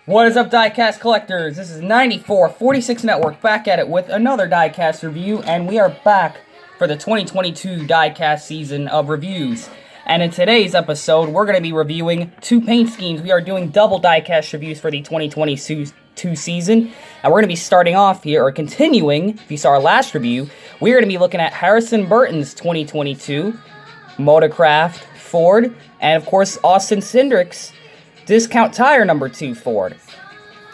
What is up, diecast collectors? This is 9446 Network back at it with another diecast review, and we are back for the 2022 diecast season of reviews. And in today's episode, we're going to be reviewing two paint schemes. We are doing double diecast reviews for the 2022 season, and we're going to be starting off here, or continuing, if you saw our last review, we're going to be looking at Harrison Burton's 2022 Motorcraft Ford, and of course, Austin Cindric's Discount Tire number 2 Ford.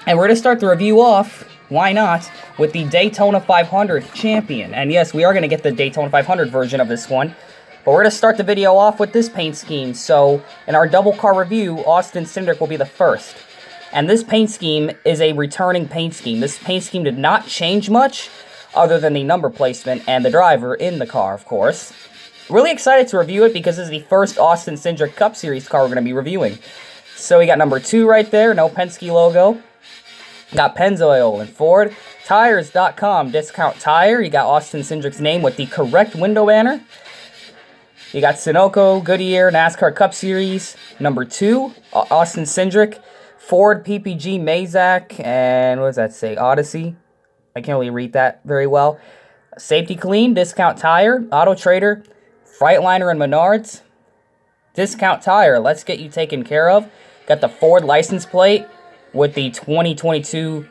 And we're going to start the review off, why not, with the Daytona 500 Champion. And yes, we are going to get the Daytona 500 version of this one. But we're going to start the video off with this paint scheme. So, in our double car review, Austin Cindric will be the first. And this paint scheme is a returning paint scheme. This paint scheme did not change much, other than the number placement and the driver in the car, of course. Really excited to review it because this is the first Austin Cindric Cup Series car we're going to be reviewing. So we got number 2 right there, no Penske logo. Got Pennzoil and Ford. Tires.com discount tire. You got Austin Cindric's name with the correct window banner. You got Sunoco, Goodyear, NASCAR Cup Series. Number 2, Austin Cindric. Ford, PPG, Mazak, and what does that say? Odyssey. I can't really read that very well. Safety Clean, discount tire. Auto Trader, Freightliner and Menards. Discount tire, let's get you taken care of. Got the Ford license plate with the 2022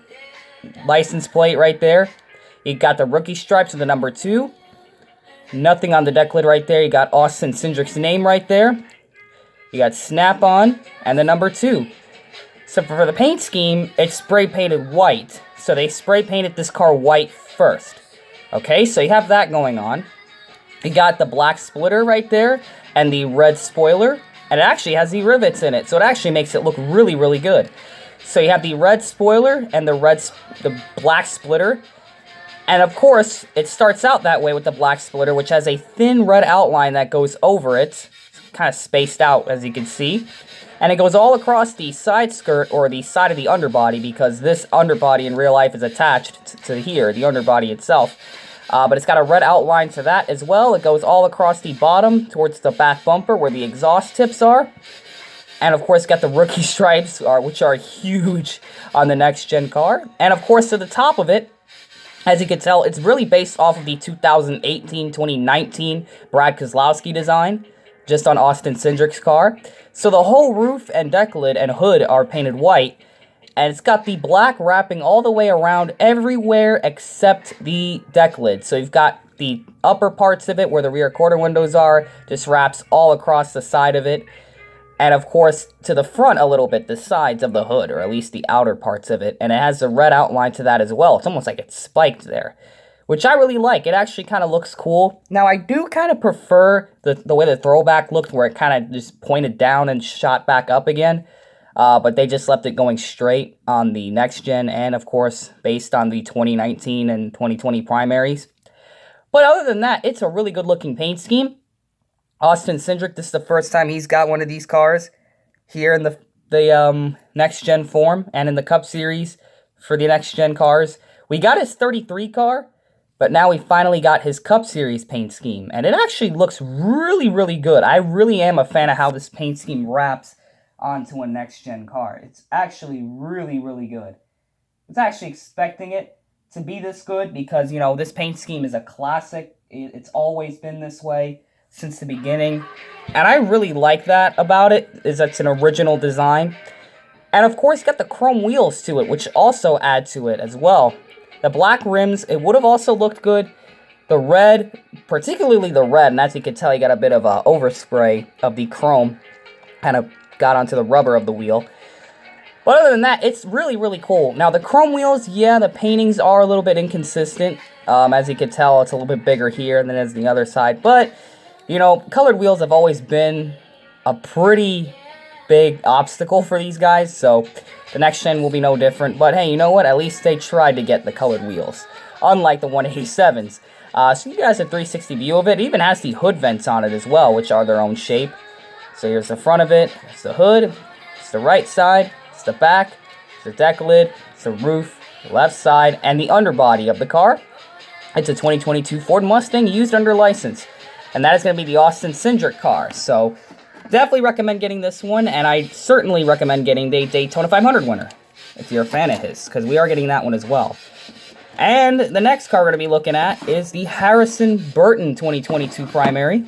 license plate right there. You got the rookie stripes with the number 2. Nothing on the deck lid right there. You got Austin Cindric's name right there. You got Snap-on and the number 2. So for the paint scheme, it's spray painted white. So they spray painted this car white first. Okay, so you have that going on. You got the black splitter right there and the red spoiler. And it actually has the rivets in it, so it actually makes it look really, really good. So you have the red spoiler and the black splitter. And of course, it starts out that way with the black splitter, which has a thin red outline that goes over it. It's kind of spaced out, as you can see. And it goes all across the side skirt, or the side of the underbody, because this underbody in real life is attached to here, the underbody itself. But it's got a red outline to that as well. It goes all across the bottom towards the back bumper where the exhaust tips are. And of course, got the rookie stripes, which are huge on the next-gen car. And of course, to the top of it, as you can tell, it's really based off of the 2018-2019 Brad Keselowski design, just on Austin Cindric's car. So the whole roof and deck lid and hood are painted white. And it's got the black wrapping all the way around everywhere except the deck lid. So you've got the upper parts of it where the rear quarter windows are, just wraps all across the side of it. And of course, to the front a little bit, the sides of the hood, or at least the outer parts of it. And it has a red outline to that as well. It's almost like it's spiked there, which I really like. It actually kind of looks cool. Now, I do kind of prefer the way the throwback looked, where it kind of just pointed down and shot back up again. But they just left it going straight on the next gen, and of course, based on the 2019 and 2020 primaries. But other than that, it's a really good looking paint scheme. Austin Cindric, this is the first time he's got one of these cars here in the next gen form, and in the Cup Series for the next gen cars. We got his 33 car, but now we finally got his Cup Series paint scheme, and it actually looks really, really good. I really am a fan of how this paint scheme wraps onto a next-gen car. It's actually really, really good. I was actually expecting it to be this good because, you know, this paint scheme is a classic. It's always been this way since the beginning. And I really like that about it, is that it's an original design. And, of course, got the chrome wheels to it, which also add to it as well. The black rims, it would have also looked good. The red, particularly the red, and as you can tell, you got a bit of a overspray of the chrome, kind of got onto the rubber of the wheel. But other than that, it's really, really cool. Now, the chrome wheels, yeah, the paintings are a little bit inconsistent. As you can tell, it's a little bit bigger here than it is the other side. But, you know, colored wheels have always been a pretty big obstacle for these guys. So, the next gen will be no different. But, hey, you know what? At least they tried to get the colored wheels, unlike the 187s. So, you guys have a 360 view of it. It even has the hood vents on it as well, which are their own shape. So here's the front of it, it's the hood, it's the right side, it's the back, it's the deck lid, it's the roof, left side, and the underbody of the car. It's a 2022 Ford Mustang used under license. And that is going to be the Austin Cindric car. So definitely recommend getting this one, and I certainly recommend getting the Daytona 500 winner. if you're a fan of his, because we are getting that one as well. And the next car we're going to be looking at is the Harrison Burton 2022 primary.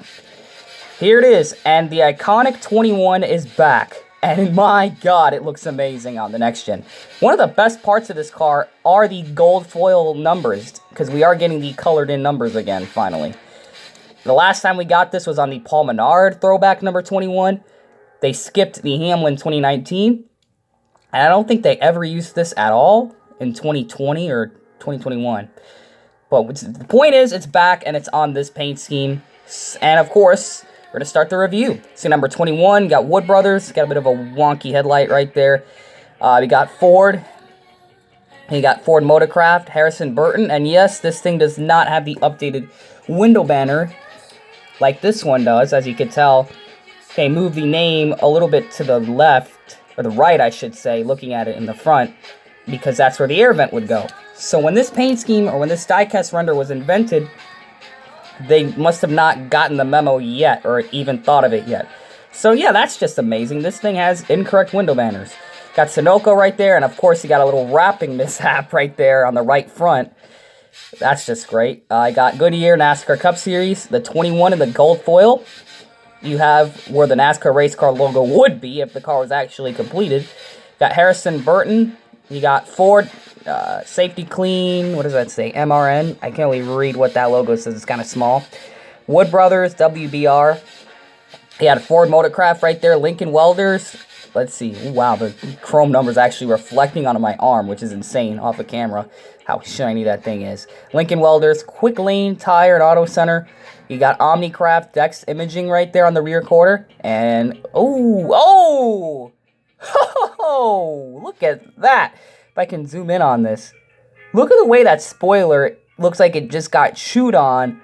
Here it is, and the iconic 21 is back. And my God, it looks amazing on the next gen. One of the best parts of this car are the gold foil numbers, because we are getting the colored in numbers again, finally. The last time we got this was on the Paul Menard throwback number 21. They skipped the Hamlin 2019. And I don't think they ever used this at all in 2020 or 2021. But the point is, it's back and it's on this paint scheme. And of course, we're going to start the review. So number 21, got Wood Brothers. Got a bit of a wonky headlight right there. We got Ford. You got Ford Motorcraft, Harrison Burton. And yes, this thing does not have the updated window banner like this one does, as you can tell. They moved the name a little bit to the left, or the right, I should say, looking at it in the front, because that's where the air vent would go. So when this paint scheme, or when this diecast render was invented, they must have not gotten the memo yet, or even thought of it yet. So yeah, that's just amazing. This thing has incorrect window banners. Got Sunoco right there, and of course you got a little wrapping mishap right there on the right front. That's just great. I got Goodyear NASCAR Cup Series, the 21 in the gold foil. You have where the NASCAR race car logo would be if the car was actually completed. Got Harrison Burton. You got Ford Safety Clean. What does that say? MRN. I can't really read what that logo says. It's kind of small. Wood Brothers, WBR. You had Ford Motorcraft right there. Lincoln Welders. Let's see. Ooh, wow, the chrome number's actually reflecting onto my arm, which is insane off of camera. How shiny that thing is. Lincoln Welders, Quick Lane Tire and Auto Center. You got Omnicraft Dex Imaging right there on the rear quarter. And, oh, look at that. If I can zoom in on this. Look at the way that spoiler looks like it just got chewed on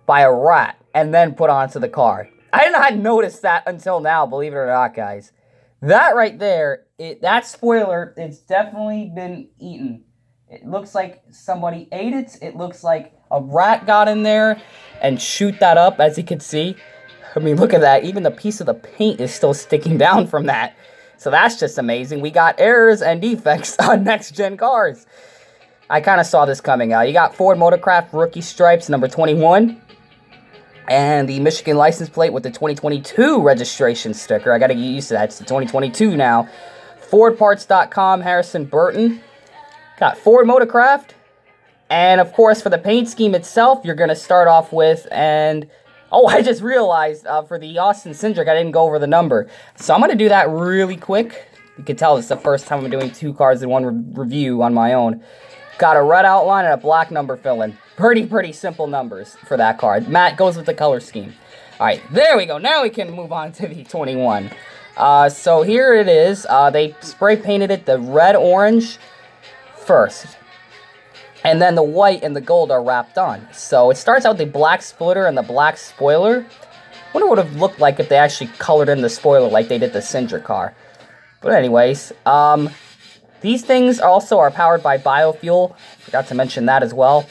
by a rat and then put onto the car. I did not notice that until now, believe it or not, guys. That right there, that spoiler, it's definitely been eaten. It looks like somebody ate it. It looks like a rat got in there and shoot that up, as you can see. I mean, look at that. Even the piece of the paint is still sticking down from that. So that's just amazing. We got errors and defects on next-gen cars. I kind of saw this coming out. You got Ford Motorcraft Rookie Stripes, number 21. And the Michigan license plate with the 2022 registration sticker. I got to get used to that. It's the 2022 now. FordParts.com, Harrison Burton. Got Ford Motorcraft. And, of course, for the paint scheme itself, you're going to start off with, and, oh, I just realized, for the Austin Cindric, I didn't go over the number. So I'm going to do that really quick. You can tell it's the first time I'm doing two cars in one review on my own. Got a red outline and a black number fill-in. Pretty simple numbers for that car. Matt goes with the color scheme. All right, there we go. Now we can move on to the 21. So here it is. They spray painted it the red-orange first. And then the white and the gold are wrapped on. So it starts out with the black splitter and the black spoiler. I wonder what it would have looked like if they actually colored in the spoiler like they did the Cindric car. But anyways, these things also are powered by biofuel. Forgot to mention that as well.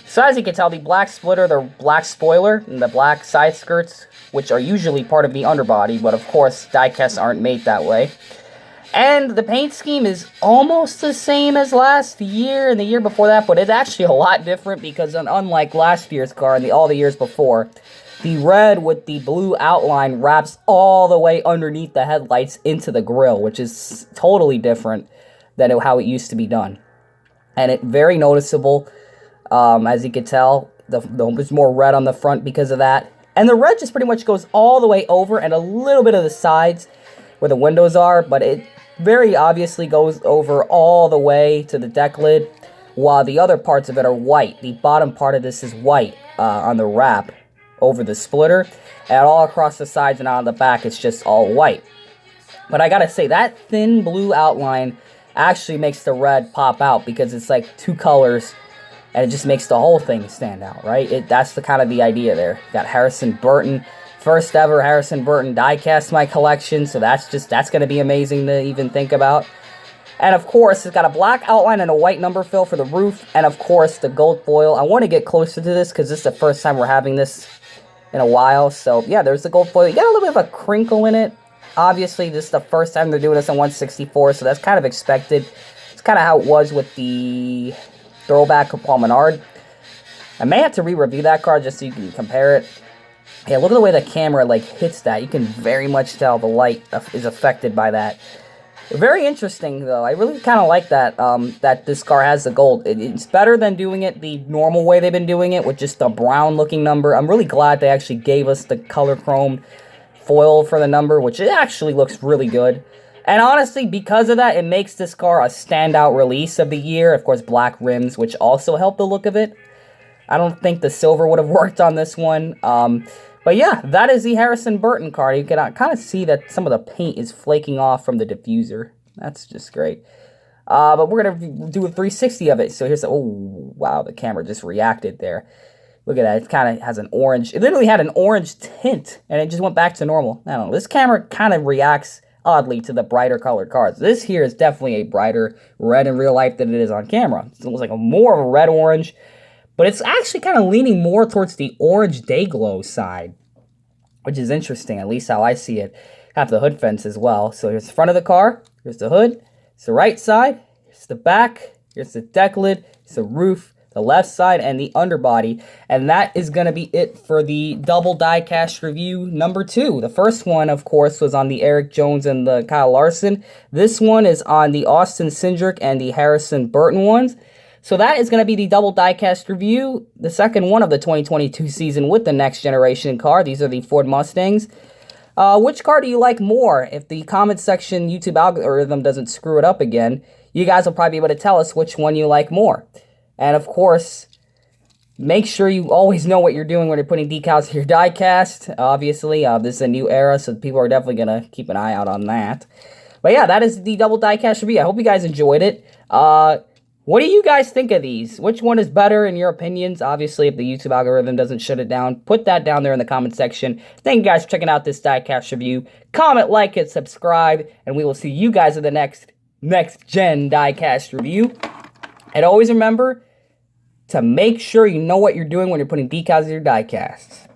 So as you can tell, the black splitter, the black spoiler, and the black side skirts, which are usually part of the underbody, but of course, diecasts aren't made that way. And the paint scheme is almost the same as last year and the year before that, but it's actually a lot different because unlike last year's car and all the years before, the red with the blue outline wraps all the way underneath the headlights into the grille, which is totally different than how it used to be done. And it's very noticeable, as you can tell. There's more red on the front because of that. And the red just pretty much goes all the way over and a little bit of the sides where the windows are, but it very obviously goes over all the way to the deck lid, while the other parts of it are white. The bottom part of this is white on the wrap over the splitter, and all across the sides and on the back it's just all white. But I gotta say, that thin blue outline actually makes the red pop out because it's like two colors and it just makes the whole thing stand out, right? That's the kind of the idea there. You got Harrison Burton, first ever Harrison Burton diecast in my collection, so that's going to be amazing to even think about. And of course, it's got a black outline and a white number fill for the roof, and of course, the gold foil. I want to get closer to this because this is the first time we're having this in a while. So yeah, there's the gold foil. You got a little bit of a crinkle in it, Obviously, this is the first time they're doing this on 164, so that's kind of expected. It's kind of how it was with the throwback of Paul Menard. I may have to re-review that car just so you can compare it. Yeah, look at the way the camera like hits that. You can very much tell the light is affected by that. Very interesting, though. I really kind of like that, that this car has the gold. It's better than doing it the normal way they've been doing it, with just the brown-looking number. I'm really glad they actually gave us the color chrome foil for the number, which it actually looks really good. And honestly, because of that, it makes this car a standout release of the year. Of course, black rims, which also help the look of it. I don't think the silver would have worked on this one. But yeah, that is the Harrison Burton car. You can kind of see that some of the paint is flaking off from the diffuser. That's just great. But we're going to do a 360 of it. So here's the, oh, wow, the camera just reacted there. Look at that. It kind of has an orange. It literally had an orange tint, and it just went back to normal. I don't know. This camera kind of reacts oddly to the brighter colored cars. This here is definitely a brighter red in real life than it is on camera. It looks like more of a red-orange. But it's actually kind of leaning more towards the orange day glow side, which is interesting, at least how I see it. Have the hood fence as well. So here's the front of the car, here's the hood, here's the right side, here's the back, here's the deck lid, here's the roof, the left side, and the underbody. And that is going to be it for the double diecast review number 2. The first one, of course, was on the Eric Jones and the Kyle Larson. This one is on the Austin Cindric and the Harrison Burton ones. So that is going to be the double diecast review, the second one of the 2022 season with the next generation car. These are the Ford Mustangs. Which car do you like more? If the comment section YouTube algorithm doesn't screw it up again, you guys will probably be able to tell us which one you like more. And of course, make sure you always know what you're doing when you're putting decals in your diecast. Obviously, this is a new era, so people are definitely going to keep an eye out on that. But yeah, that is the double diecast review. I hope you guys enjoyed it. What do you guys think of these? Which one is better in your opinions? Obviously, if the YouTube algorithm doesn't shut it down, put that down there in the comment section. Thank you guys for checking out this diecast review. Comment, like, and subscribe, and we will see you guys in the next gen diecast review. And always remember to make sure you know what you're doing when you're putting decals in your diecasts.